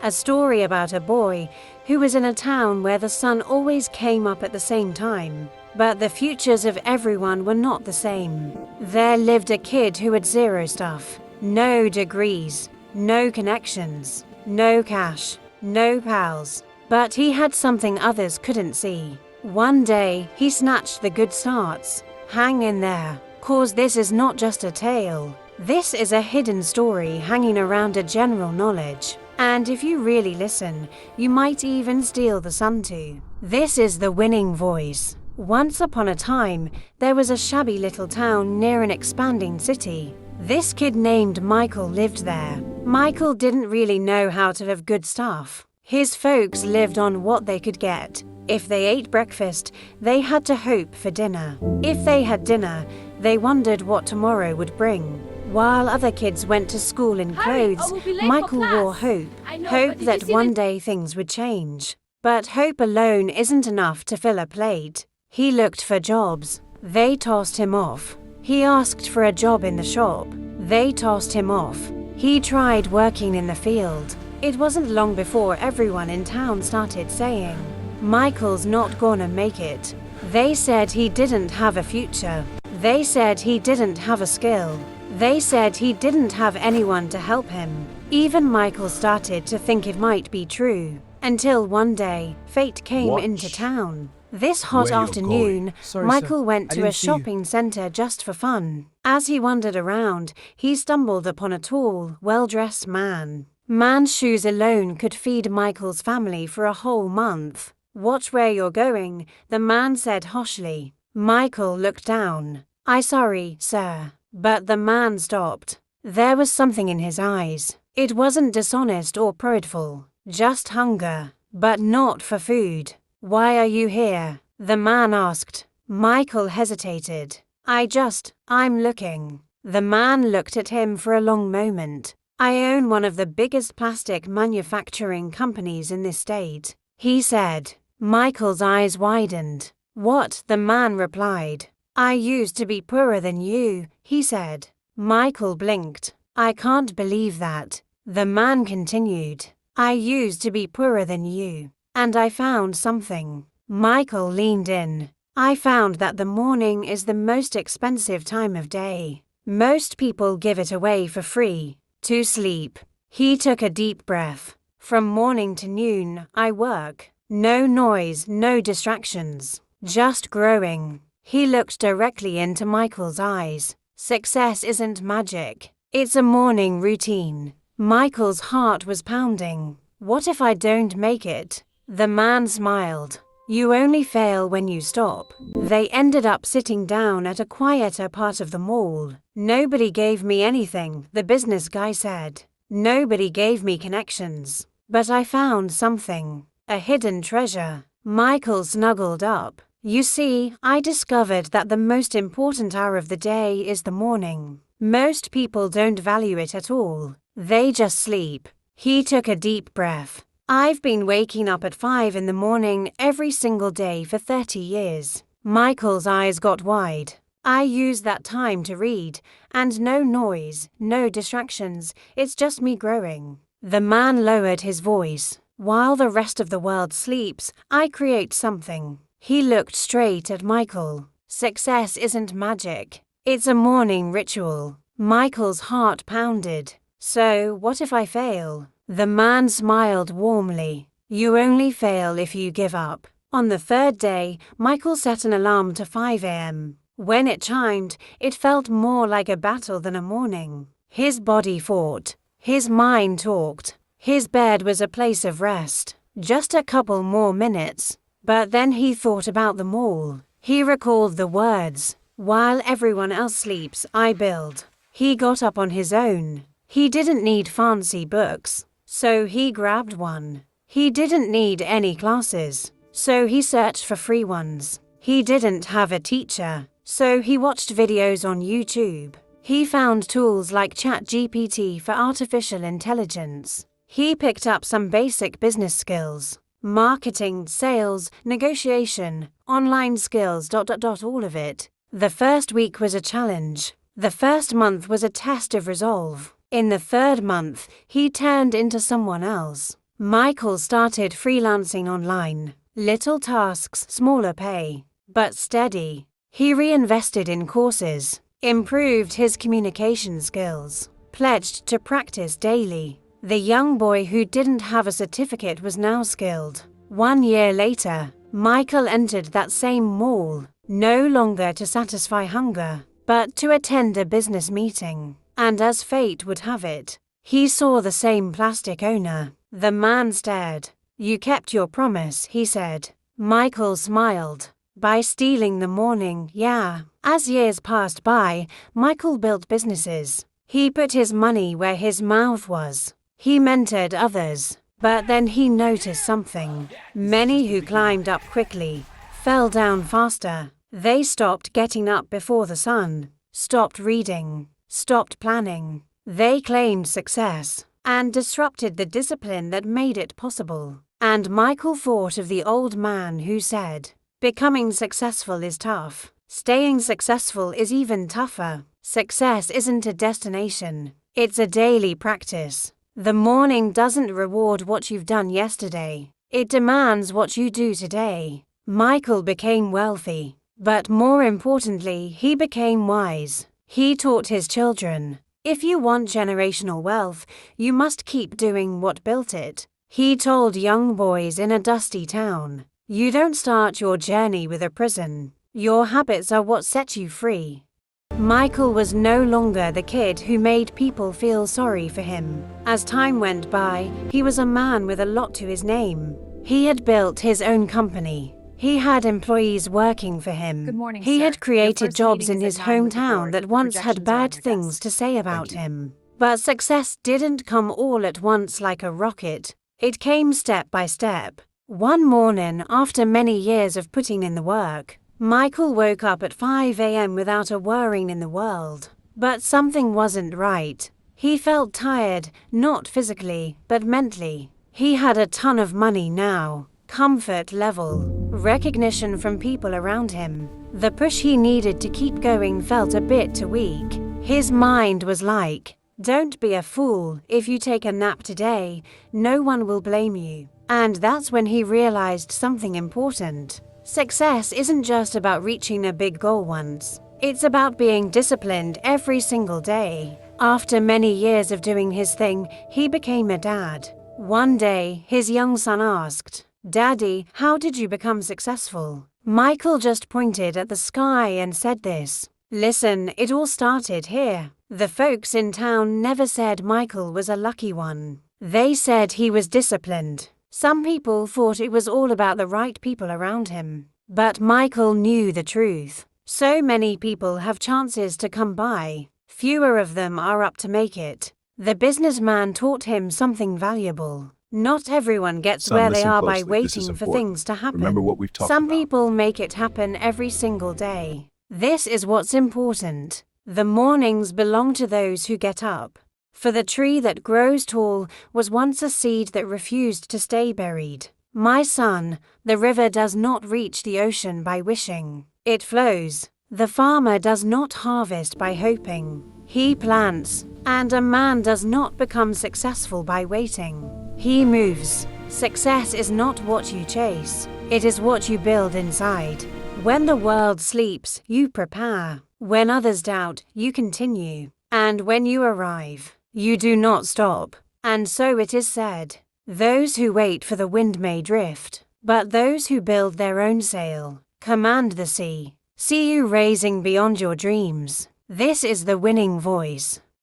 a story about a boy who was in a town where the sun always came up at the same time. But the futures of everyone were not the same. There lived a kid who had zero stuff. No degrees, no connections, no cash, no pals. But he had something others couldn't see. One day, he snatched the good starts. Hang in there, 'cause this is not just a tale. This is a hidden story hanging around a general knowledge. And if you really listen, you might even steal the sun too. This is the winning voice. Once upon a time, there was a shabby little town near an expanding city. This kid named Michael lived there. Michael didn't really know how to have good stuff. His folks lived on what they could get. If they ate breakfast, they had to hope for dinner. If they had dinner, they wondered what tomorrow would bring. While other kids went to school in clothes, Michael wore hope. Hope that one day things would change. But hope alone isn't enough to fill a plate. He looked for jobs. They tossed him off. He asked for a job in the shop. They tossed him off. He tried working in the field. It wasn't long before everyone in town started saying, "Michael's not gonna make it." They said he didn't have a future. They said he didn't have a skill. They said he didn't have anyone to help him. Even Michael started to think it might be true. Until one day, fate came into town. This hot afternoon, Michael went to a shopping center just for fun. As he wandered around, he stumbled upon a tall, well-dressed man. Man's shoes alone could feed Michael's family for a whole month. "Watch where you're going," the man said harshly. Michael looked down. Sorry, sir." But the man stopped. There was something in his eyes. It wasn't dishonest or prideful, just hunger, but not for food. "Why are you here?" the man asked. Michael hesitated. I'm looking." The man looked at him for a long moment. "I own one of the biggest plastic manufacturing companies in this state," he said. Michael's eyes widened. "What?" the man replied. "I used to be poorer than you," he said. Michael blinked. "I can't believe that." The man continued. "I used to be poorer than you. And I found something." Michael leaned in. "I found that the morning is the most expensive time of day. Most people give it away for free. To sleep." He took a deep breath. "From morning to noon, I work. No noise, no distractions. Just growing." He looked directly into Michael's eyes. "Success isn't magic. It's a morning routine." Michael's heart was pounding. "What if I don't make it?" The man smiled. "You only fail when you stop." They ended up sitting down at a quieter part of the mall. "Nobody gave me anything," the business guy said. "Nobody gave me connections. But I found something. A hidden treasure." Michael snuggled up. "You see, I discovered that the most important hour of the day is the morning. Most people don't value it at all. They just sleep." He took a deep breath. "I've been waking up at 5 in the morning every single day for 30 years. Michael's eyes got wide. "I use that time to read, and no noise, no distractions, it's just me growing." The man lowered his voice. "While the rest of the world sleeps, I create something." He looked straight at Michael. "Success isn't magic. It's a morning ritual." Michael's heart pounded. "So, what if I fail?" The man smiled warmly. "You only fail if you give up." On the third day, Michael set an alarm to 5 a.m. When it chimed, it felt more like a battle than a morning. His body fought. His mind talked. His bed was a place of rest. Just a couple more minutes. But then he thought about the mall. He recalled the words, "While everyone else sleeps, I build." He got up on his own. He didn't need fancy books, so he grabbed one. He didn't need any classes, so he searched for free ones. He didn't have a teacher, so he watched videos on YouTube. He found tools like ChatGPT for artificial intelligence. He picked up some basic business skills. Marketing, sales, negotiation, online skills, all of it. The first week was a challenge. The first month was a test of resolve. In the third month, he turned into someone else. Michael started freelancing online. Little tasks, smaller pay, but steady. He reinvested in courses, improved his communication skills, pledged to practice daily. The young boy who didn't have a certificate was now skilled. 1 year later, Michael entered that same mall, no longer to satisfy hunger, but to attend a business meeting. And as fate would have it, he saw the same plastic owner. The man stared. "You kept your promise," he said. Michael smiled. "By stealing the morning, yeah." As years passed by, Michael built businesses. He put his money where his mouth was. He mentored others. But then he noticed something. Many who climbed up quickly fell down faster. They stopped getting up before the sun, stopped reading, stopped planning. They claimed success and disrupted the discipline that made it possible. And Michael thought of the old man who said, "Becoming successful is tough. Staying successful is even tougher." Success isn't a destination, it's a daily practice. The morning doesn't reward what you've done yesterday, it demands what you do today. Michael became wealthy, but more importantly, he became wise. He taught his children, if you want generational wealth, you must keep doing what built it. He told young boys in a dusty town, you don't start your journey with a prison. Your habits are what set you free. Michael was no longer the kid who made people feel sorry for him. As time went by, he was a man with a lot to his name. He had built his own company. He had employees working for him. Good morning, He sir. had created Your first jobs in meeting is his at 9 with the hometown board. that once had Projections are on bad your things desk. to say about Thank you. him. But success didn't come all at once like a rocket. It came step by step. One morning, after many years of putting in the work, Michael woke up at 5 a.m. without a worry in the world. But something wasn't right. He felt tired, not physically, but mentally. He had a ton of money now, comfort level, recognition from people around him. The push he needed to keep going felt a bit too weak. His mind was like, don't be a fool, if you take a nap today, no one will blame you. And that's when he realized something important. Success isn't just about reaching a big goal once. It's about being disciplined every single day. After many years of doing his thing, he became a dad. One day, his young son asked, "Daddy, how did you become successful?" Michael just pointed at the sky and said this, "Listen, it all started here." The folks in town never said Michael was a lucky one. They said he was disciplined. Some people thought it was all about the right people around him. But Michael knew the truth. So many people have chances to come by. Fewer of them are up to make it. The businessman taught him something valuable. Not everyone gets Son, where they listen are by closely. This is waiting for important. things to happen. Remember what we've talked Some about. people make it happen every single day. This is what's important. The mornings belong to those who get up. For the tree that grows tall was once a seed that refused to stay buried. My son, the river does not reach the ocean by wishing. It flows. The farmer does not harvest by hoping. He plants. And a man does not become successful by waiting. He moves. Success is not what you chase. It is what you build inside. When the world sleeps, you prepare. When others doubt, you continue. And when you arrive, you do not stop. And so it is said, those who wait for the wind may drift, but those who build their own sail command the sea. See you raising beyond your dreams. This is the winning voice.